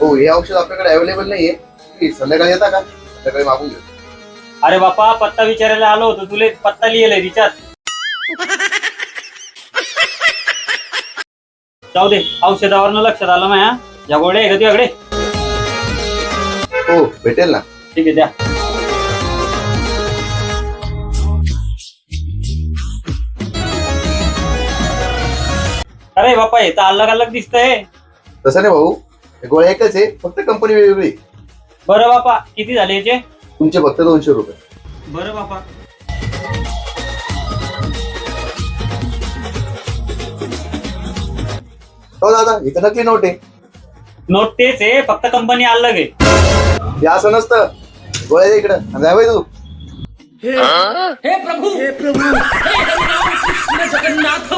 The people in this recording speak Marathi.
हो, हे औषध आपल्याकडे अवेलेबल नाहीये. तुम्ही संध्याकाळी येता का? संध्याकाळी मागून घेऊ. अरे बापा, पत्ता विचारायला आलो होतो, तुले पत्ता लिहिलंय रिचार्ज. जाऊ दे, औषधावरनं लक्षात आलं माया. या गोळ्या आहे का तुझ्याकडे? हो, भेटेल ना. ठीक आहे, द्या. अरे बापा, हे तर अलग अलग दिसतंय. तसं नाही भाऊ, हे गोळ्या एकच आहे, फक्त कंपनी वेगवेगळी. बरं बापा, किती झाले याचे? तुमचे फक्त 200 रुपये. बरं बापा. हो दादा, इथं नकली नोट आहे. नोट तेच आहे, फक्त कंपनी अलग आहे. हे असं नसतं. गोळ्या इकडं आणि जाय बाई तू. हे प्रभु हे जगन्नाथ